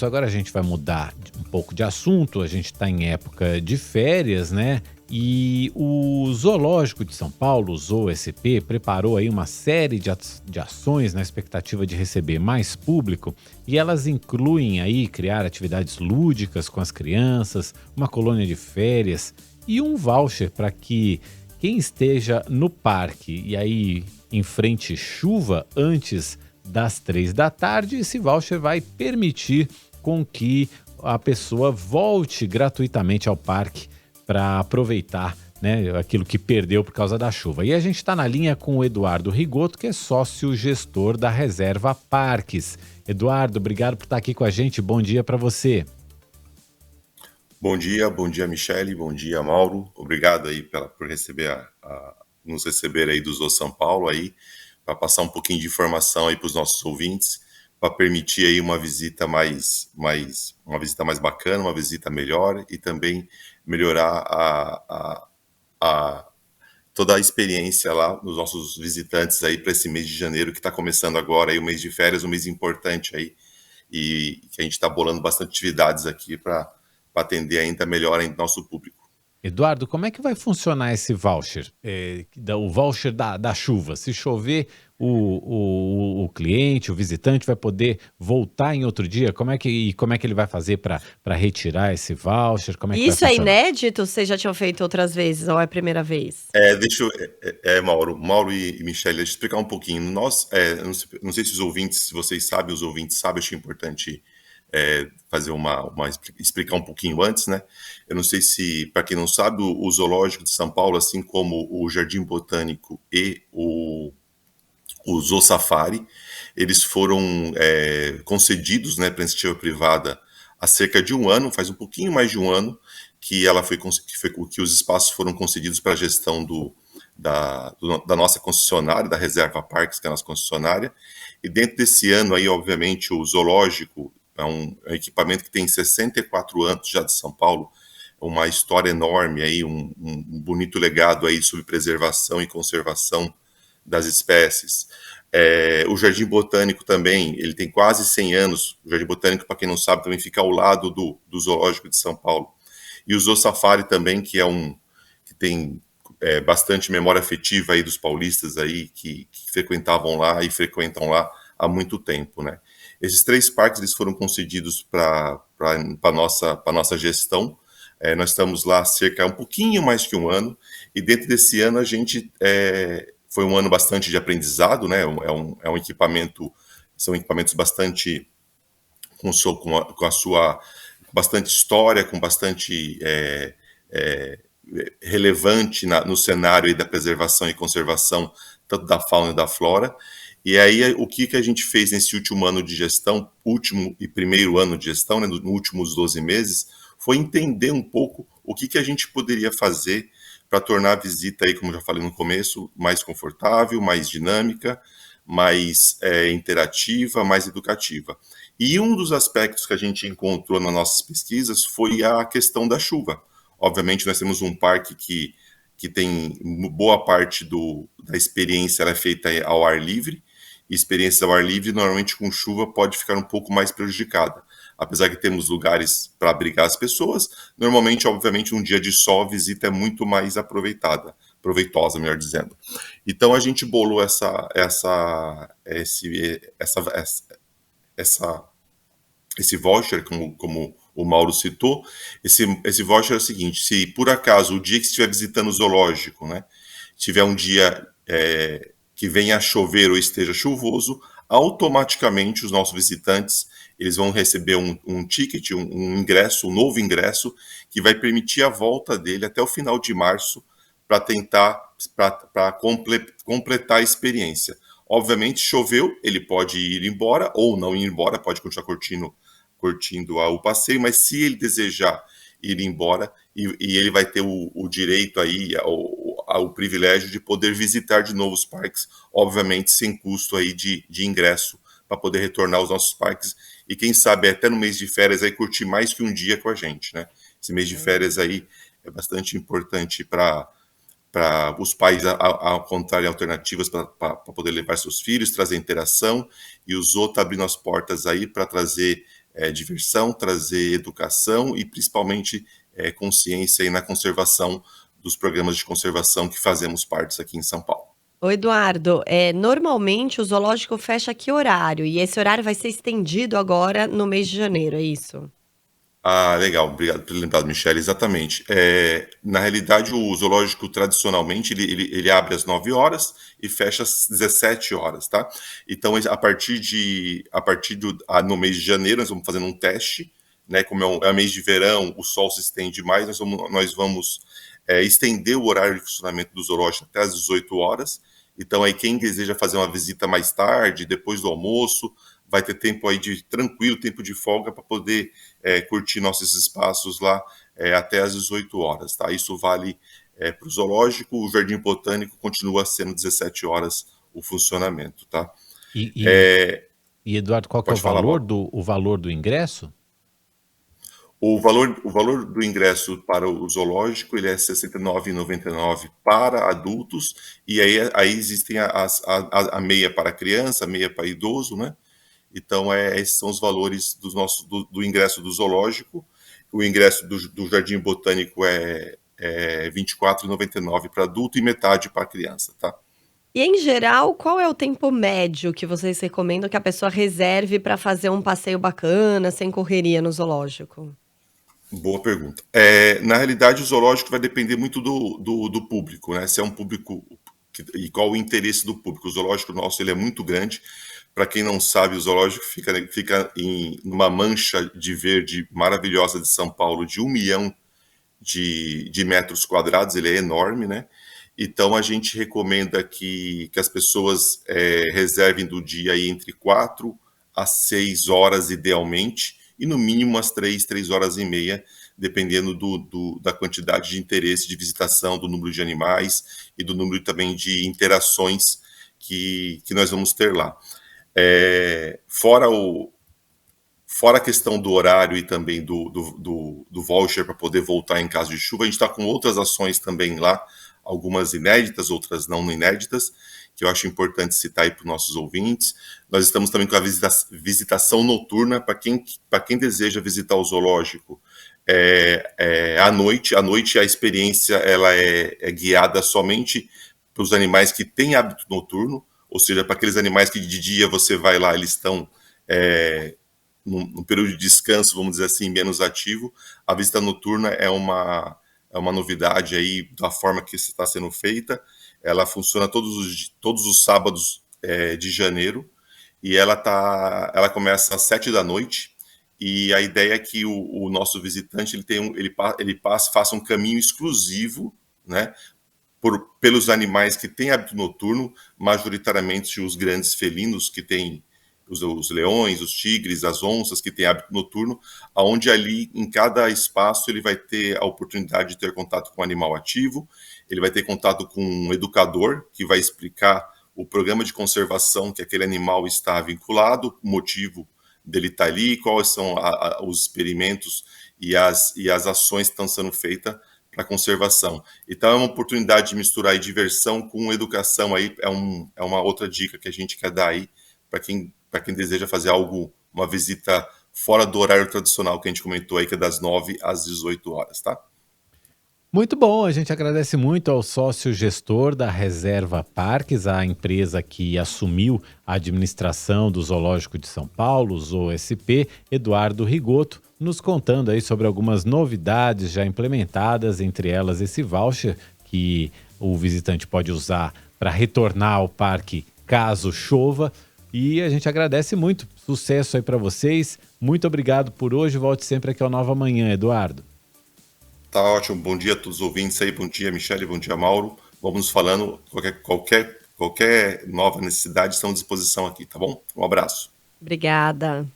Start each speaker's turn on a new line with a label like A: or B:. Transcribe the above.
A: Agora a gente vai mudar um pouco de assunto, a gente está em época de férias, né? E o Zoológico de São Paulo, o ZooSP, preparou aí uma série de ações na expectativa de receber mais público e elas incluem aí criar atividades lúdicas com as crianças, uma colônia de férias e um voucher para que quem esteja no parque e aí enfrente chuva antes das 3 da tarde, esse voucher vai permitir com que a pessoa volte gratuitamente ao parque para aproveitar, né, aquilo que perdeu por causa da chuva. E a gente está na linha com o Eduardo Rigoto, que é sócio gestor da Reserva Parques. Eduardo, obrigado por estar aqui com a gente. Bom dia para você.
B: Bom dia, Michele, bom dia, Mauro. Obrigado aí por nos receber aí do Zoo São Paulo aí, para passar um pouquinho de informação aí para os nossos ouvintes, para permitir aí uma visita mais bacana, uma visita melhor e também melhorar toda a experiência lá dos nossos visitantes aí para esse mês de janeiro que está começando agora aí, o mês de férias, um mês importante aí, e que a gente está bolando bastante atividades aqui para atender ainda melhor ainda nosso público.
A: Eduardo, como é que vai funcionar esse voucher? O voucher da chuva. Se chover, o cliente, o visitante vai poder voltar em outro dia? Como é que ele vai fazer para retirar esse voucher? Como é que vai
C: Isso é
A: funcionar?
C: inédito? Vocês já tinham feito outras vezes ou é a primeira vez?
B: Mauro e Michele, deixa eu explicar um pouquinho. Nós, não sei se os ouvintes, se vocês sabem, os ouvintes sabem, acho importante fazer explicar um pouquinho antes, né? Eu não sei se, para quem não sabe, o Zoológico de São Paulo, assim como o Jardim Botânico e o Zoo Safari, eles foram concedidos, né, para iniciativa privada há cerca de um ano, faz um pouquinho mais de um ano, que os espaços foram concedidos para a gestão da nossa concessionária, da Reserva Parques, que é a nossa concessionária. E dentro desse ano aí, obviamente, o zoológico é um equipamento que tem 64 anos já de São Paulo, uma história enorme aí, um bonito legado aí sobre preservação e conservação das espécies. O Jardim Botânico também, ele tem quase 100 anos. O Jardim Botânico, para quem não sabe, também fica ao lado do Zoológico de São Paulo. E o Zoo Safari também, que tem bastante memória afetiva aí dos paulistas aí que frequentavam lá e frequentam lá há muito tempo, né? Esses 3 parques eles foram concedidos para nossa gestão. Nós estamos lá um pouquinho mais que um ano, e dentro desse ano a gente foi um ano bastante de aprendizado, né? É um equipamento, são equipamentos bastante com a sua bastante história, com bastante relevante no cenário aí da preservação e conservação tanto da fauna e da flora. E aí o que a gente fez nesse último ano de gestão, último e primeiro ano de gestão, né, nos últimos 12 meses, foi entender um pouco o que a gente poderia fazer para tornar a visita aí, como já falei no começo, mais confortável, mais dinâmica, mais interativa, mais educativa. E um dos aspectos que a gente encontrou nas nossas pesquisas foi a questão da chuva. Obviamente, nós temos um parque que tem boa parte da experiência ela é feita ao ar livre, e experiência ao ar livre, normalmente com chuva, pode ficar um pouco mais prejudicada. Apesar que temos lugares para abrigar as pessoas, normalmente, obviamente, um dia de sol, a visita é muito mais proveitosa, melhor dizendo. Então, a gente bolou esse voucher, como o Mauro citou. Esse voucher é o seguinte: se por acaso o dia que estiver visitando o zoológico, né, tiver um dia que venha a chover ou esteja chuvoso, automaticamente os nossos visitantes eles vão receber um ticket, um ingresso, um novo ingresso, que vai permitir a volta dele até o final de março para completar a experiência. Obviamente, choveu, ele pode ir embora ou não ir embora, pode continuar curtindo o passeio, mas se ele desejar ir embora, e ele vai ter o direito aí, o privilégio de poder visitar de novo os parques, obviamente sem custo aí de ingresso, para poder retornar aos nossos parques, e quem sabe até no mês de férias aí curtir mais que um dia com a gente, né? Esse mês de férias aí é bastante importante para os pais encontrarem alternativas para poder levar seus filhos, trazer interação, e os outros abrindo as portas aí para trazer diversão, trazer educação e principalmente consciência aí na conservação dos programas de conservação que fazemos parte aqui em São Paulo.
C: Ô Eduardo, normalmente o zoológico fecha que horário? E esse horário vai ser estendido agora no mês de janeiro, é isso?
B: Ah, legal, obrigado por ter lembrado, Michele, exatamente. Na realidade, o zoológico, tradicionalmente, ele abre às 9 horas e fecha às 17 horas, tá? Então, no mês de janeiro, nós vamos fazendo um teste, né? Como é um mês de verão, o sol se estende mais, nós vamos estender o horário de funcionamento do zoológico até às 18 horas. Então, aí quem deseja fazer uma visita mais tarde, depois do almoço, vai ter tempo aí tranquilo, tempo de folga para poder curtir nossos espaços lá até às 18 horas, tá? Isso vale para o zoológico, o Jardim Botânico continua sendo 17 horas o funcionamento, tá?
A: E Eduardo, qual que é
B: Pode falar, Mauro.
A: o valor do ingresso?
B: O valor do ingresso para o zoológico ele é R$ 69,99 para adultos, e aí existem a meia para criança, a meia para idoso, né? Então, esses são os valores do ingresso do zoológico. O ingresso do Jardim Botânico é R$ 24,99 para adulto e metade para criança, tá?
C: E em geral, qual é o tempo médio que vocês recomendam que a pessoa reserve para fazer um passeio bacana, sem correria no zoológico?
B: Boa pergunta. Na realidade, o zoológico vai depender muito do público, né? Se é um público e qual o interesse do público. O zoológico nosso ele é muito grande. Para quem não sabe, o zoológico fica numa mancha de verde maravilhosa de São Paulo, de 1 milhão de metros quadrados, ele é enorme, né? Então a gente recomenda que as pessoas reservem do dia aí entre 4 a 6 horas, idealmente, e no mínimo umas 3 horas e meia, dependendo da quantidade de interesse, de visitação, do número de animais e do número também de interações que nós vamos ter lá. Fora a questão do horário e também do voucher para poder voltar em caso de chuva, a gente está com outras ações também lá, algumas inéditas, outras não inéditas, que eu acho importante citar aí para os nossos ouvintes. Nós estamos também com a visitação noturna para quem deseja visitar o zoológico à noite. À noite a experiência ela é guiada somente para os animais que têm hábito noturno, ou seja, para aqueles animais que de dia você vai lá, eles estão num período de descanso, vamos dizer assim, menos ativo. A visita noturna é uma novidade aí da forma que está sendo feita. Ela funciona todos os sábados de janeiro e ela começa às 7 da noite. E a ideia é que o nosso visitante faça um caminho exclusivo, né, pelos animais que têm hábito noturno, majoritariamente os grandes felinos que têm os leões, os tigres, as onças que têm hábito noturno, aonde ali em cada espaço ele vai ter a oportunidade de ter contato com o animal ativo, ele vai ter contato com um educador que vai explicar o programa de conservação que aquele animal está vinculado, o motivo dele estar ali, quais são os experimentos e as ações que estão sendo feitas para conservação. Então é uma oportunidade de misturar aí diversão com educação, aí é uma outra dica que a gente quer dar aí para quem deseja fazer uma visita fora do horário tradicional que a gente comentou aí, que é das 9 às 18 horas, tá?
A: Muito bom, a gente agradece muito ao sócio gestor da Reserva Parques, a empresa que assumiu a administração do Zoológico de São Paulo, o ZooSP, Eduardo Rigoto, nos contando aí sobre algumas novidades já implementadas, entre elas esse voucher que o visitante pode usar para retornar ao parque caso chova. E a gente agradece muito. Sucesso aí para vocês. Muito obrigado por hoje. Volte sempre aqui ao Nova Manhã, Eduardo.
B: Tá ótimo. Bom dia a todos os ouvintes aí. Bom dia, Michele. Bom dia, Mauro. Vamos nos falando. Qualquer nova necessidade, estamos à disposição aqui, tá bom? Um abraço.
C: Obrigada.